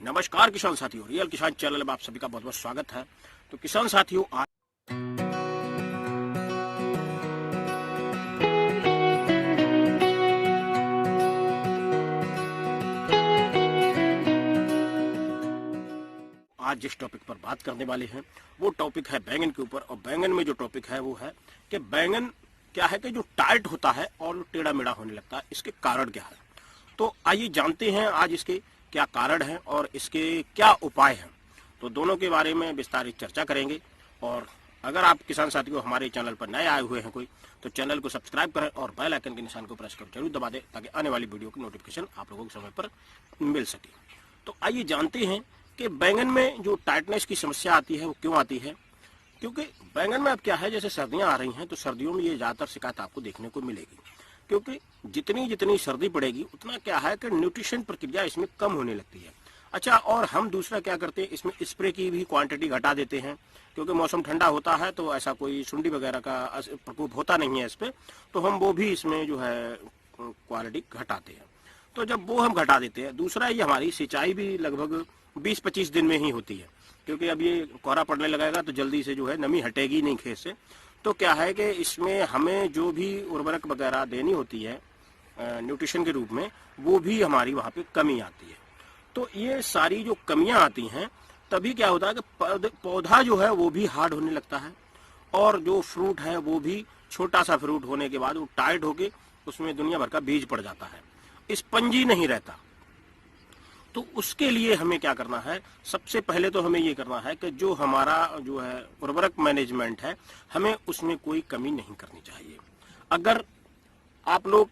नमस्कार किसान साथियों, रियल किसान चैनल में आप सभी का बहुत बहुत स्वागत है। तो किसान साथियों, आज जिस टॉपिक पर बात करने वाले हैं वो टॉपिक है बैंगन के ऊपर। और बैंगन में जो टॉपिक है वो है कि बैंगन क्या है कि जो टाइट होता है और टेढ़ा मेढ़ा होने लगता है, इसके कारण क्या है। तो आइए जानते हैं आज इसके क्या कारण है और इसके क्या उपाय हैं। तो दोनों के बारे में विस्तारित चर्चा करेंगे। और अगर आप किसान साथियों हमारे चैनल पर नए आए हुए हैं कोई, तो चैनल को सब्सक्राइब करें और बेल आइकन के निशान को प्रेस कर जरूर दबा दें, ताकि आने वाली वीडियो की नोटिफिकेशन आप लोगों को समय पर मिल सके। तो आइए जानते हैं कि बैंगन में जो टाइटनेस की समस्या आती है वो क्यों आती है। क्योंकि बैंगन में अब क्या है, जैसे सर्दियां आ रही हैं तो सर्दियों में ये ज्यादातर शिकायत आपको देखने को मिलेगी। क्योंकि जितनी जितनी सर्दी पड़ेगी उतना क्या है कि न्यूट्रिशन प्रक्रिया इसमें कम होने लगती है। अच्छा, और हम दूसरा क्या करते हैं, इसमें स्प्रे की भी क्वांटिटी घटा देते हैं। क्योंकि मौसम ठंडा होता है तो ऐसा कोई सुंडी वगैरह का प्रकोप होता नहीं है इस पे, तो हम वो भी इसमें जो है क्वालिटी घटाते हैं। तो जब वो हम घटा देते हैं, दूसरा ये हमारी सिंचाई भी लगभग 20-25 दिन में ही होती है। क्योंकि अब ये कोहरा पड़ने लगेगा तो जल्दी से जो है नमी हटेगी नहीं खेत से। तो क्या है कि इसमें हमें जो भी उर्वरक वगैरह देनी होती है न्यूट्रिशन के रूप में, वो भी हमारी वहाँ पे कमी आती है। तो ये सारी जो कमियां आती हैं, तभी क्या होता है कि पौधा जो है वो भी हार्ड होने लगता है, और जो फ्रूट है वो भी छोटा सा फ्रूट होने के बाद वो टाइट होके उसमें दुनिया भर का बीज पड़ जाता है, स्पंजी नहीं रहता। तो उसके लिए हमें क्या करना है, सबसे पहले तो हमें ये करना है कि जो हमारा जो है उर्वरक मैनेजमेंट है, हमें उसमें कोई कमी नहीं करनी चाहिए। अगर आप लोग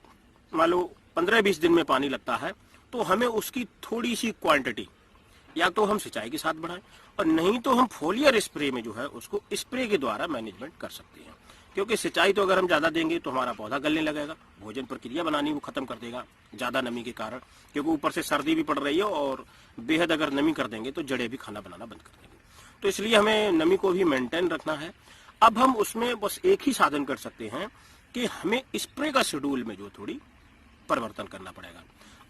मान लो 15-20 दिन में पानी लगता है, तो हमें उसकी थोड़ी सी क्वांटिटी या तो हम सिंचाई के साथ बढ़ाएं, और नहीं तो हम फोलियर स्प्रे में जो है उसको स्प्रे के द्वारा मैनेजमेंट कर सकते हैं। क्योंकि सिंचाई तो अगर हम ज्यादा देंगे तो हमारा पौधा गलने लगेगा, भोजन प्रक्रिया बनानी वो खत्म कर देगा ज्यादा नमी के कारण। क्योंकि ऊपर से सर्दी भी पड़ रही है और बेहद अगर नमी कर देंगे तो जड़ें भी खाना बनाना बंद कर देंगे। तो इसलिए हमें नमी को भी मेंटेन रखना है। अब हम उसमें बस एक ही साधन कर सकते हैं कि हमें स्प्रे का शेड्यूल में जो थोड़ी परिवर्तन करना पड़ेगा।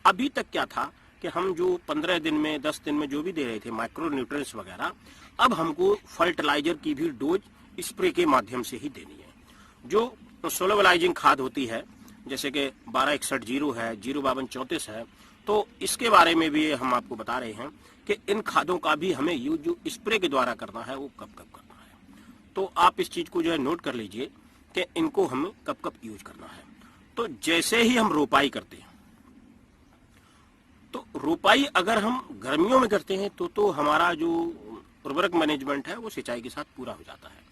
अभी तक क्या था कि हम जो 15 दिन में 10 दिन में जो भी दे रहे थे माइक्रो न्यूट्रिएंट्स वगैरह, अब हमको फर्टिलाइजर की भी डोज स्प्रे के माध्यम से ही देनी है। जो सोलोबलाइजिंग खाद होती है, जैसे कि 1261 है, 05234 है, तो इसके बारे में भी हम आपको बता रहे हैं कि इन खादों का भी हमें यूज जो स्प्रे के द्वारा करना है वो कब कब करना है। तो आप इस चीज को जो है नोट कर लीजिए कि इनको हमें कब कब यूज करना है। तो जैसे ही हम रोपाई करते हैं, तो रोपाई अगर हम गर्मियों में करते हैं तो हमारा जो उर्वरक मैनेजमेंट है वो सिंचाई के साथ पूरा हो जाता है।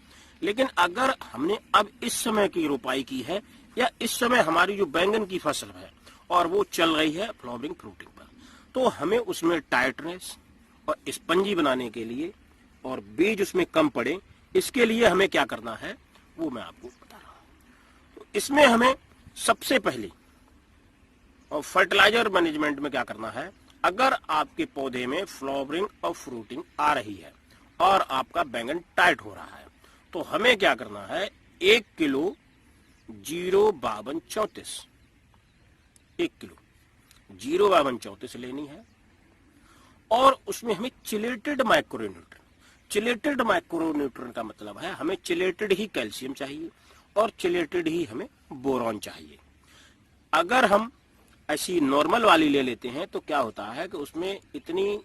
लेकिन अगर हमने अब इस समय की रोपाई की है, या इस समय हमारी जो बैंगन की फसल है और वो चल रही है फ्लावरिंग फ्रूटिंग पर, तो हमें उसमें टाइटनेस और स्पंजी बनाने के लिए और बीज उसमें कम पड़े, इसके लिए हमें क्या करना है वो मैं आपको बता रहा हूं। तो इसमें हमें सबसे पहले और फर्टिलाइजर मैनेजमेंट में क्या करना है, अगर आपके पौधे में फ्लावरिंग और फ्रूटिंग आ रही है और आपका बैंगन टाइट हो रहा है, तो हमें क्या करना है, 1 किलो 05234 1 किलो 05234 लेनी है। और उसमें हमें चिलेटेड माइक्रोन्यूट्रिएंट, चिलेटेड माइक्रोन्यूट्रिएंट का मतलब है हमें चिलेटेड ही कैल्शियम चाहिए और चिलेटेड ही हमें बोरॉन चाहिए। अगर हम ऐसी नॉर्मल वाली ले लेते हैं तो क्या होता है कि उसमें इतनी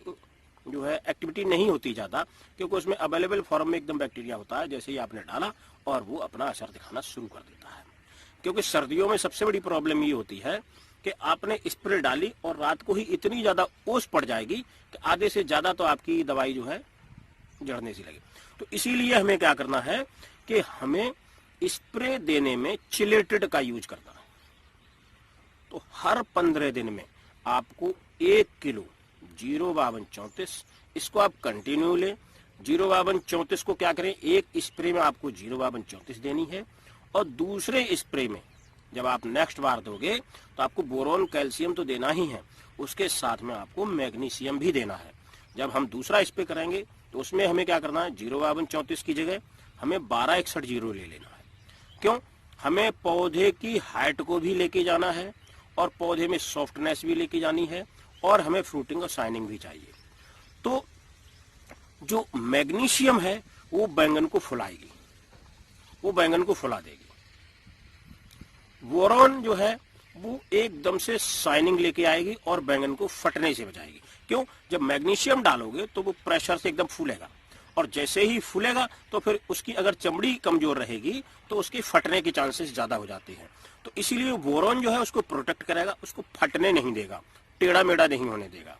जो है एक्टिविटी नहीं होती ज्यादा, क्योंकि उसमें अवेलेबल फॉर्म में एकदम बैक्टीरिया होता है, जैसे ही आपने डाला और वो अपना असर दिखाना शुरू कर देता है। क्योंकि सर्दियों में सबसे बड़ी प्रॉब्लम ये होती है कि आपने स्प्रे डाली और रात को ही इतनी ज्यादा ओस पड़ जाएगी कि आधे से ज्यादा तो आपकी दवाई जो है जड़ने सी लगे। तो इसीलिए हमें क्या करना है कि हमें स्प्रे देने में चिलेटेड का यूज करना है। तो हर 15 दिन में आपको 1 किलो 05234, इसको आप कंटिन्यू लें। 05234 को क्या करें, एक स्प्रे में आपको 05234 देनी है, और दूसरे स्प्रे में जब आप नेक्स्ट बार दोगे तो आपको बोरोन कैल्शियम तो देना ही है, उसके साथ में आपको मैग्नीशियम भी देना है। जब हम दूसरा स्प्रे करेंगे तो उसमें हमें क्या करना है, 05234 की जगह हमें 1261 ले लेना है। क्यों, हमें पौधे की हाइट को भी लेके जाना है और पौधे में सॉफ्टनेस भी लेके जानी है, और हमें फ्रूटिंग और शाइनिंग भी चाहिए। तो जो मैग्नीशियम है वो बैंगन को फुलाएगी, वो बैंगन को फुला देगी। बोरॉन जो है वो एकदम से शाइनिंग लेके आएगी और बैंगन को फटने से बचाएगी। क्यों? जब मैग्नीशियम डालोगे तो वो प्रेशर से एकदम फूलेगा, और जैसे ही फूलेगा तो फिर उसकी अगर चमड़ी कमजोर रहेगी तो उसके फटने के चांसेस ज्यादा हो जाते हैं। तो इसीलिए बोरॉन जो है उसको प्रोटेक्ट करेगा, उसको फटने नहीं देगा, टेढ़ा मेढ़ा नहीं होने देगा।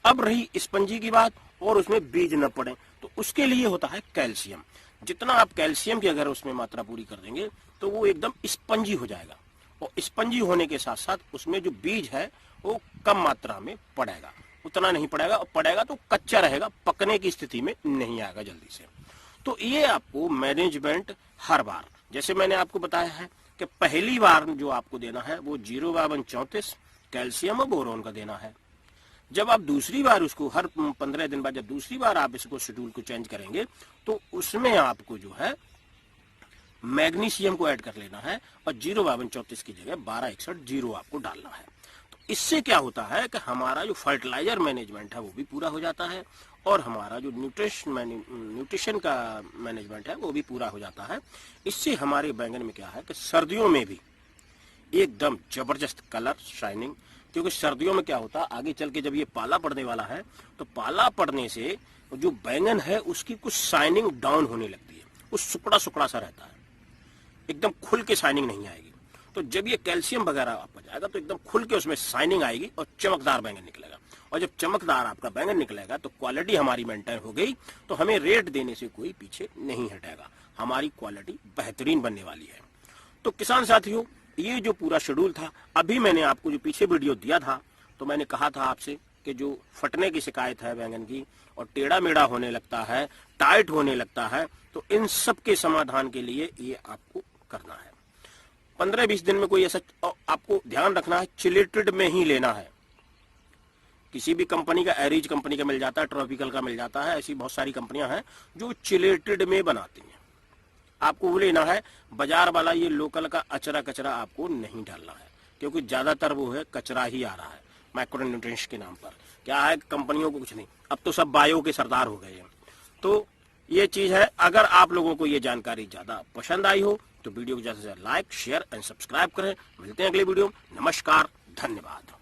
अब रही स्पंजी की बात, और उसमें बीज न पड़े, तो उसके लिए होता है कैल्शियम। जितना आप कैल्शियम की अगर उसमें मात्रा पूरी कर देंगे तो वो एकदम स्पंजी हो जाएगा, और स्पंजी होने के साथ साथ उसमें जो बीज है वो कम मात्रा में पड़ेगा, उतना नहीं पड़ेगा, और पड़ेगा तो कच्चा रहेगा, पकने की स्थिति में नहीं आएगा जल्दी से। तो ये आपको मैनेजमेंट हर बार, जैसे मैंने आपको बताया है कि पहली बार जो आपको देना है वो 05234 कैल्शियम और बोरोन का देना है। जब आप दूसरी बार उसको हर 15 दिन बाद जब दूसरी बार आप इसको शेड्यूल को चेंज करेंगे तो उसमें आपको जो है मैग्नीशियम को ऐड कर लेना है, और 05234 की जगह 1261 आपको डालना है। तो इससे क्या होता है कि हमारा जो फर्टिलाइजर मैनेजमेंट है वो भी पूरा हो जाता है, और हमारा जो न्यूट्रिशन का मैनेजमेंट है वो भी पूरा हो जाता है। इससे हमारे बैंगन में क्या है कि सर्दियों में भी एकदम जबरदस्त कलर शाइनिंग, क्योंकि सर्दियों में क्या होता है आगे चल के जब ये पाला पड़ने वाला है तो पाला पड़ने से जो बैंगन है उसकी कुछ शाइनिंग डाउन होने लगती है, कुछ सुकड़ा सुकड़ा सा रहता है, एकदम खुल के शाइनिंग नहीं आएगी। तो जब ये कैल्शियम वगैरह आपका जाएगा तो एकदम खुल के उसमें शाइनिंग आएगी और चमकदार बैंगन निकलेगा, और जब चमकदार आपका बैंगन निकलेगा तो क्वालिटी हमारी मेंटेन हो गई, तो हमें रेट देने से कोई पीछे नहीं हटेगा, हमारी क्वालिटी बेहतरीन बनने वाली है। तो किसान साथियों, ये जो पूरा शेड्यूल था, अभी मैंने आपको जो पीछे वीडियो दिया था तो मैंने कहा था आपसे कि जो फटने की शिकायत है बैंगन की, और टेढ़ा मेढ़ा होने लगता है, टाइट होने लगता है, तो इन सब के समाधान के लिए ये आपको करना है। 15-20 दिन में कोई ऐसा, आपको ध्यान रखना है चिलेटेड में ही लेना है। किसी भी कंपनी का, एरिज कंपनी का मिल जाता है, ट्रॉपिकल का मिल जाता है, ऐसी बहुत सारी कंपनियां हैं जो चिलेटेड में बनाती हैं। आपको वो लेना है, बाजार वाला ये लोकल का अचरा कचरा आपको नहीं डालना है, क्योंकि ज्यादातर वो है कचरा ही आ रहा है माइक्रो न्यूट्रिएंट्स के नाम पर। क्या है कंपनियों को कुछ नहीं, अब तो सब बायो के सरदार हो गए हैं। तो ये चीज है, अगर आप लोगों को ये जानकारी ज्यादा पसंद आई हो तो वीडियो को ज्यादा से ज्यादा लाइक, शेयर एंड सब्सक्राइब करें। मिलते हैं अगले वीडियो में। नमस्कार, धन्यवाद।